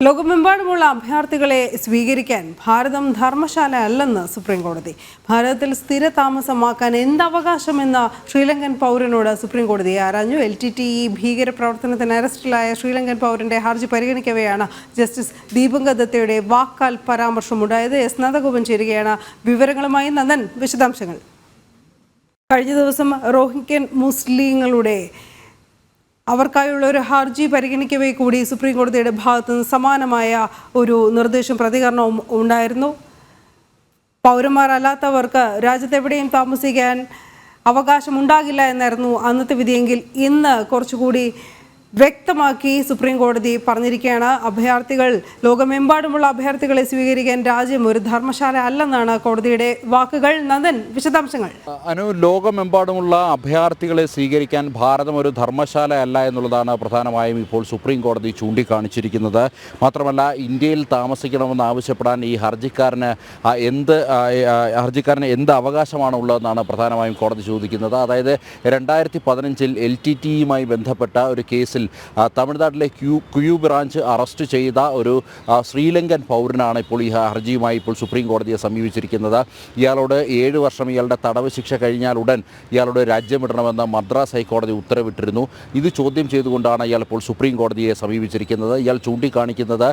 ലോകമെമ്പാടുമുള്ള അഭയാർത്ഥികളെ സ്വീകരിക്കാൻ ഭാരതം ധർമ്മശാല അല്ലെന്ന് സുപ്രീംകോടതി. ഭാരതത്തിൽ സ്ഥിര താമസമാക്കാൻ എന്തവകാശമെന്ന ശ്രീലങ്കൻ പൗരനോട് സുപ്രീംകോടതി ആരാഞ്ഞു. LTTE ഭീകരപ്രവർത്തനത്തിന് അറസ്റ്റിലായ ശ്രീലങ്കൻ പൗരന്റെ ഹർജി പരിഗണിക്കവെയാണ് ജസ്റ്റിസ് ദീപങ്കർ ദത്തയുടെ വാക്കാൽ പരാമർശമുണ്ടായത്. നന്ദഗോപൻ ചേരുകയാണ് വിവരങ്ങളുമായി. നന്ദൻ, വിശദാംശങ്ങൾ. കഴിഞ്ഞ ദിവസം റോഹിംഗ്യൻ മുസ്ലിങ്ങളുടെ അവർക്കായുള്ള ഒരു ഹർജി പരിഗണിക്കവേ കൂടി സുപ്രീം കോടതിയുടെ ഭാഗത്തു നിന്ന് സമാനമായ ഒരു നിർദ്ദേശം പ്രതികരണവും ഉണ്ടായിരുന്നു. പൗരന്മാരല്ലാത്തവർക്ക് രാജ്യത്തെവിടെയും താമസിക്കാൻ അവകാശമുണ്ടാകില്ല എന്നായിരുന്നു അന്നത്തെ വിധിയെങ്കിൽ ഇന്ന് കുറച്ചുകൂടി വ്യക്തമാക്കി സുപ്രീം കോടതി പറഞ്ഞിരിക്കുകയാണ്. അഭയാർത്ഥികൾ, ലോകമെമ്പാടുമുള്ള അഭയാർത്ഥികളെ സ്വീകരിക്കാൻ രാജ്യം ഒരു ധർമ്മശാല അല്ലെന്നാണ് കോടതിയുടെ വാക്കുകൾ. നന്ദൻ, വിശദാംശങ്ങൾ. ലോകമെമ്പാടുമുള്ള അഭയാർത്ഥികളെ സ്വീകരിക്കാൻ ഭാരതം ഒരു ധർമ്മശാല അല്ല എന്നുള്ളതാണ് പ്രധാനമായും ഇപ്പോൾ സുപ്രീം കോടതി ചൂണ്ടിക്കാണിച്ചിരിക്കുന്നത്. മാത്രമല്ല, ഇന്ത്യയിൽ താമസിക്കണമെന്ന് ആവശ്യപ്പെടാൻ ഈ ഹർജിക്കാരന് എന്ത് അവകാശമാണ് ഉള്ളതെന്നാണ് പ്രധാനമായും കോടതി ചോദിക്കുന്നത്. അതായത് 2015 LTTEയുമായി ബന്ധപ്പെട്ട ഒരു കേസിൽ തമിഴ്നാട്ടിലെ ക്യൂ ബ്രാഞ്ച് അറസ്റ്റ് ചെയ്ത ഒരു ശ്രീലങ്കൻ പൗരനാണ് ഇപ്പോൾ ഈ ഹർജിയുമായി ഇപ്പോൾ സുപ്രീം കോടതിയെ സമീപിച്ചിരിക്കുന്നത്. ഇയാളോട് 7 വർഷം ഇയാളുടെ തടവ് ശിക്ഷ കഴിഞ്ഞാൽ ഉടൻ ഇയാളോട് രാജ്യം വിടണമെന്ന് മദ്രാസ് ഹൈക്കോടതി ഉത്തരവിട്ടിരുന്നു. ഇത് ചോദ്യം ചെയ്തുകൊണ്ടാണ് ഇയാൾ ഇപ്പോൾ സുപ്രീം കോടതിയെ സമീപിച്ചിരിക്കുന്നത്. ഇയാൾ ചൂണ്ടിക്കാണിക്കുന്നത്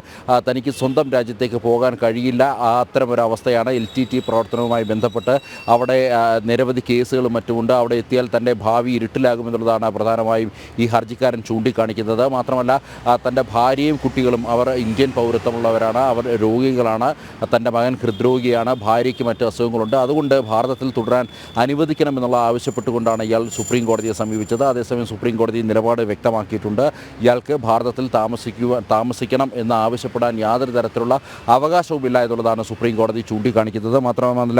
തനിക്ക് സ്വന്തം രാജ്യത്തേക്ക് പോകാൻ കഴിയില്ല, അത്തരമൊരു അവസ്ഥയാണ്. LTTE പ്രവർത്തനവുമായി ബന്ധപ്പെട്ട് അവിടെ നിരവധി കേസുകളും മറ്റുമുണ്ട്. അവിടെ എത്തിയാൽ തൻ്റെ ഭാവി ഇരുട്ടിലാകുമെന്നുള്ളതാണ് പ്രധാനമായും ഈ ഹർജിക്കാരൻ ചൂണ്ടിക്കാണിക്കുന്നത്. മാത്രമല്ല, തൻ്റെ ഭാര്യയും കുട്ടികളും അവർ ഇന്ത്യൻ പൗരത്വമുള്ളവരാണ്, അവർ രോഗികളാണ്. തൻ്റെ മകൻ ഹൃദ്രോഗിയാണ്, ഭാര്യയ്ക്ക് മറ്റ് അസുഖങ്ങളുണ്ട്. അതുകൊണ്ട് ഭാരതത്തിൽ തുടരാൻ അനുവദിക്കണമെന്നുള്ള ആവശ്യപ്പെട്ടുകൊണ്ടാണ് ഇയാൾ സുപ്രീം കോടതിയെ സമീപിച്ചത്. അതേസമയം സുപ്രീം കോടതി നിലപാട് വ്യക്തമാക്കിയിട്ടുണ്ട്. ഇയാൾക്ക് ഭാരതത്തിൽ താമസിക്കണം എന്ന് ആവശ്യപ്പെടാൻ യാതൊരു തരത്തിലുള്ള അവകാശവുമില്ല എന്നുള്ളതാണ് സുപ്രീം കോടതി ചൂണ്ടിക്കാണിക്കുന്നത്. മാത്രമല്ല,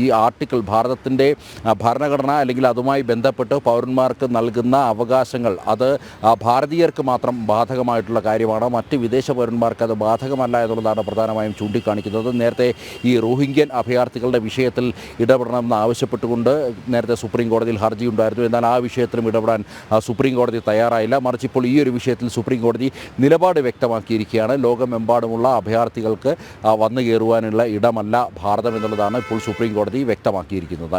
ഈ ആർട്ടിക്കിൾ, ഭാരതത്തിൻ്റെ ഭരണഘടന അല്ലെങ്കിൽ അതുമായി ബന്ധപ്പെട്ട് പൗരന്മാർക്ക് നൽകുന്ന അവകാശങ്ങൾ അത് ഭാരതീയർക്ക് മാത്രം ബാധകമായിട്ടുള്ള കാര്യമാണ്. മറ്റ് വിദേശ പൗരന്മാർക്ക് അത് ബാധകമല്ല എന്നുള്ളതാണ് പ്രധാനമായും ചൂണ്ടിക്കാണിക്കുന്നത്. നേരത്തെ ഈ റോഹിംഗ്യൻ അഭയാർത്ഥികളുടെ വിഷയത്തിൽ ഇടപെടണമെന്ന് ആവശ്യപ്പെട്ടുകൊണ്ട് നേരത്തെ സുപ്രീം കോടതിയിൽ ഹർജി ഉണ്ടായിരുന്നു. എന്നാൽ ആ വിഷയത്തിലും ഇടപെടാൻ സുപ്രീം കോടതി തയ്യാറായില്ല. മറിച്ച് ഇപ്പോൾ ഈ ഒരു വിഷയത്തിൽ സുപ്രീം കോടതി നിലപാട് വ്യക്തമാക്കിയിരിക്കുകയാണ്. ലോകമെമ്പാടുമുള്ള അഭയാർത്ഥികൾക്ക് വന്നു കയറുവാനുള്ള ഇടമല്ല ഭാരതം എന്നുള്ളതാണ് ഇപ്പോൾ സുപ്രീം കോടതി വ്യക്തമാക്കിയിരിക്കുന്നത്.